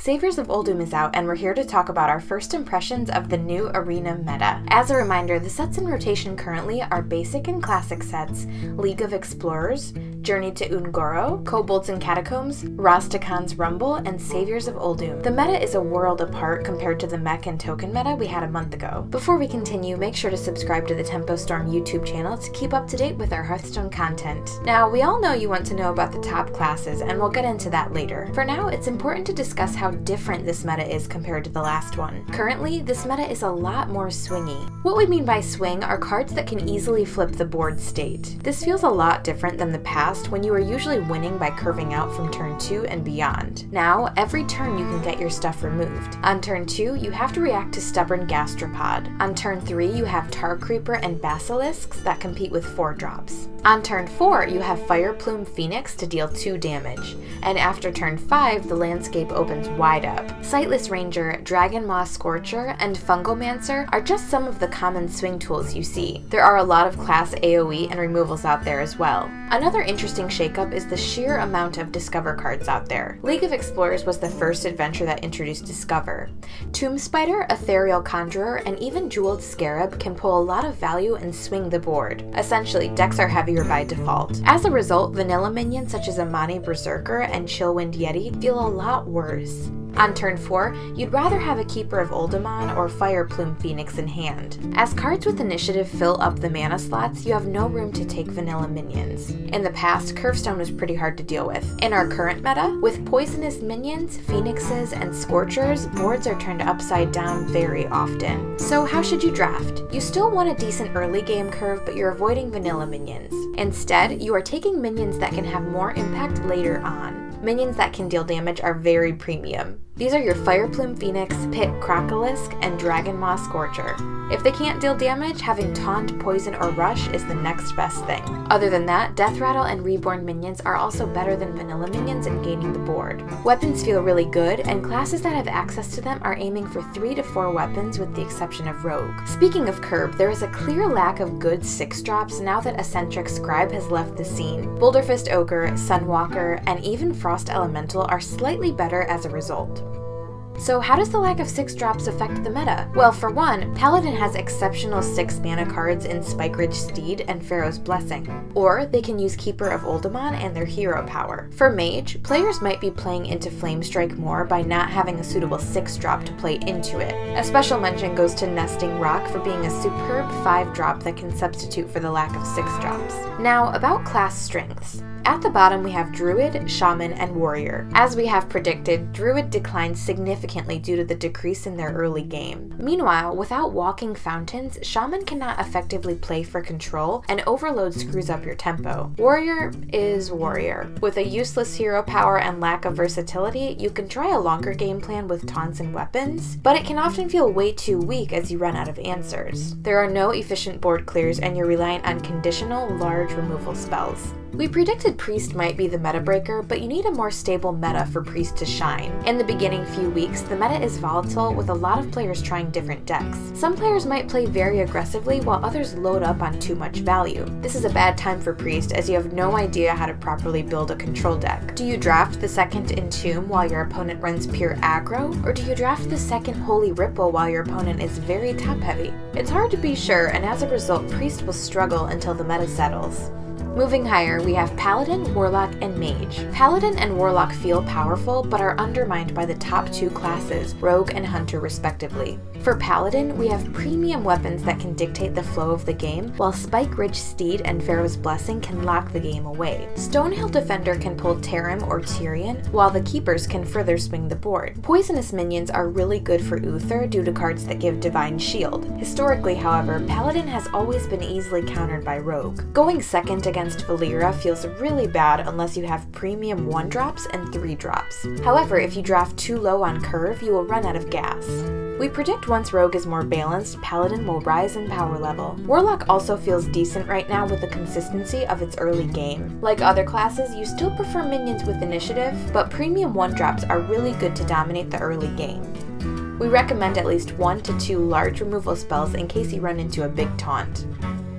Saviors of Uldum is out, and we're here to talk about our first impressions of the new Arena meta. As a reminder, the sets in rotation currently are Basic and Classic sets, League of Explorers, Journey to Ungoro, Kobolds and Catacombs, Rastakhan's Rumble, and Saviors of Uldum. The meta is a world apart compared to the mech and token meta we had a month ago. Before we continue, make sure to subscribe to the Tempo Storm YouTube channel to keep up to date with our Hearthstone content. Now, we all know you want to know about the top classes, and we'll get into that later. For now, it's important to discuss how different this meta is compared to the last one. Currently, this meta is a lot more swingy. What we mean by swing are cards that can easily flip the board state. This feels a lot different than the past, when you were usually winning by curving out from turn 2 and beyond. Now, every turn you can get your stuff removed. On turn 2, you have to react to Stubborn Gastropod. On turn 3, you have Tar Creeper and Basilisks that compete with 4-drops. On turn 4, you have Fireplume Phoenix to deal 2 damage, and after turn 5, the landscape opens wide up. Sightless Ranger, Dragon Maw Scorcher, and Fungomancer are just some of the common swing tools you see. There are a lot of class AoE and removals out there as well. Another interesting shakeup is the sheer amount of Discover cards out there. League of Explorers was the first adventure that introduced Discover. Tomb Spider, Ethereal Conjurer, and even Jeweled Scarab can pull a lot of value and swing the board. Essentially, decks are heavier by default. As a result, vanilla minions such as Amani Berserker and Chillwind Yeti feel a lot worse. On turn 4, you'd rather have a Keeper of Uldum or Fireplume Phoenix in hand. As cards with initiative fill up the mana slots, you have no room to take vanilla minions. In the past, Hearthstone was pretty hard to deal with. In our current meta, with poisonous minions, phoenixes, and scorchers, boards are turned upside down very often. So how should you draft? You still want a decent early game curve, but you're avoiding vanilla minions. Instead, you are taking minions that can have more impact later on. Minions that can deal damage are very premium. These are your Fireplume Phoenix, Pit Crocolisk, and Dragon Maw Scorcher. If they can't deal damage, having Taunt, Poison, or Rush is the next best thing. Other than that, Death Rattle and Reborn minions are also better than vanilla minions in gaining the board. Weapons feel really good, and classes that have access to them are aiming for 3 to 4 weapons with the exception of Rogue. Speaking of curb, there is a clear lack of good 6-drops now that Eccentric Scribe has left the scene. Boulderfist Ogre, Sunwalker, and even Frost Elemental are slightly better as a result. So how does the lack of 6-drops affect the meta? Well, for one, Paladin has exceptional 6-mana cards in Spikeridge Steed and Pharaoh's Blessing, or they can use Keeper of Uldum and their hero power. For Mage, players might be playing into Flamestrike more by not having a suitable 6-drop to play into it. A special mention goes to Nesting Rock for being a superb 5-drop that can substitute for the lack of 6-drops. Now, about class strengths. At the bottom, we have Druid, Shaman, and Warrior. As we have predicted, Druid declines significantly due to the decrease in their early game. Meanwhile, without walking fountains, Shaman cannot effectively play for control, and Overload screws up your tempo. Warrior is Warrior. With a useless hero power and lack of versatility, you can try a longer game plan with taunts and weapons, but it can often feel way too weak as you run out of answers. There are no efficient board clears, and you're reliant on conditional, large removal spells. We predicted Priest might be the meta breaker, but you need a more stable meta for Priest to shine. In the beginning few weeks, the meta is volatile with a lot of players trying different decks. Some players might play very aggressively while others load up on too much value. This is a bad time for Priest as you have no idea how to properly build a control deck. Do you draft the second Entomb while your opponent runs pure aggro, or do you draft the second Holy Ripple while your opponent is very top heavy? It's hard to be sure, and as a result, Priest will struggle until the meta settles. Moving higher, we have Paladin, Warlock, and Mage. Paladin and Warlock feel powerful, but are undermined by the top 2 classes, Rogue and Hunter respectively. For Paladin, we have premium weapons that can dictate the flow of the game, while Spikeridge Steed and Pharaoh's Blessing can lock the game away. Stonehill Defender can pull Tarim or Tyrion, while the Keepers can further swing the board. Poisonous minions are really good for Uther due to cards that give Divine Shield. Historically, however, Paladin has always been easily countered by Rogue. Going second against Valeera feels really bad unless you have premium 1-drops and 3-drops. However, if you draft too low on curve, you will run out of gas. We predict once Rogue is more balanced, Paladin will rise in power level. Warlock also feels decent right now with the consistency of its early game. Like other classes, you still prefer minions with initiative, but premium 1-drops are really good to dominate the early game. We recommend at least 1 to 2 large removal spells in case you run into a big taunt.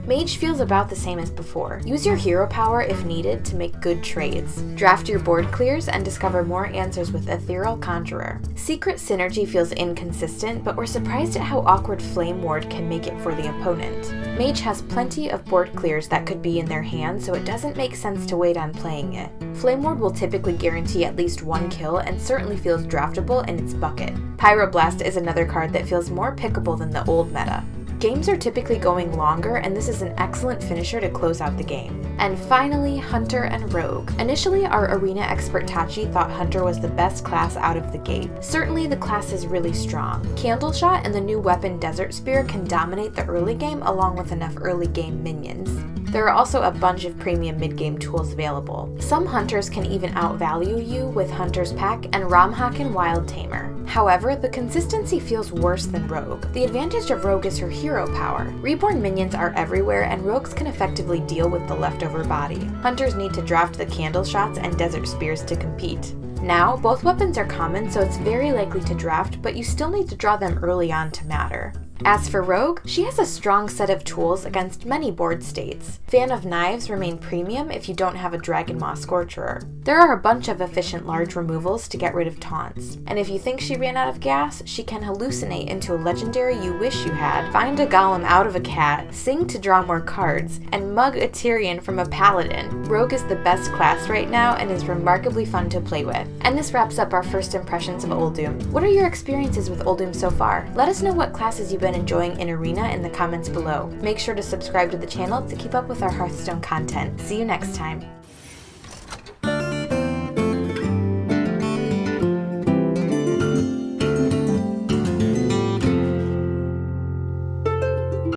Mage feels about the same as before. Use your hero power if needed to make good trades. Draft your board clears and discover more answers with Ethereal Conjurer. Secret Synergy feels inconsistent, but we're surprised at how awkward Flame Ward can make it for the opponent. Mage has plenty of board clears that could be in their hand, so it doesn't make sense to wait on playing it. Flame Ward will typically guarantee at least one kill and certainly feels draftable in its bucket. Pyroblast is another card that feels more pickable than the old meta. Games are typically going longer, and this is an excellent finisher to close out the game. And finally, Hunter and Rogue. Initially, our arena expert Tachii thought Hunter was the best class out of the gate. Certainly, the class is really strong. Candleshot and the new weapon Desert Spear can dominate the early game along with enough early game minions. There are also a bunch of premium mid-game tools available. Some hunters can even outvalue you with Hunter's Pack and Ramhaken Wild Tamer. However, the consistency feels worse than Rogue. The advantage of Rogue is her hero power. Reborn minions are everywhere, and Rogues can effectively deal with the leftover body. Hunters need to draft the Candle Shots and Desert Spears to compete. Now, both weapons are common, so it's very likely to draft, but you still need to draw them early on to matter. As for Rogue, she has a strong set of tools against many board states. Fan of Knives remain premium if you don't have a Dragon Maw Scorcherer. There are a bunch of efficient large removals to get rid of taunts. And if you think she ran out of gas, she can hallucinate into a legendary you wish you had, find a golem out of a cat, sing to draw more cards, and mug a Tyrion from a Paladin. Rogue is the best class right now and is remarkably fun to play with. And this wraps up our first impressions of Uldum. What are your experiences with Uldum so far? Let us know what classes you've been enjoying in Arena in the comments below. Make sure to subscribe to the channel to keep up with our Hearthstone content. See you next time.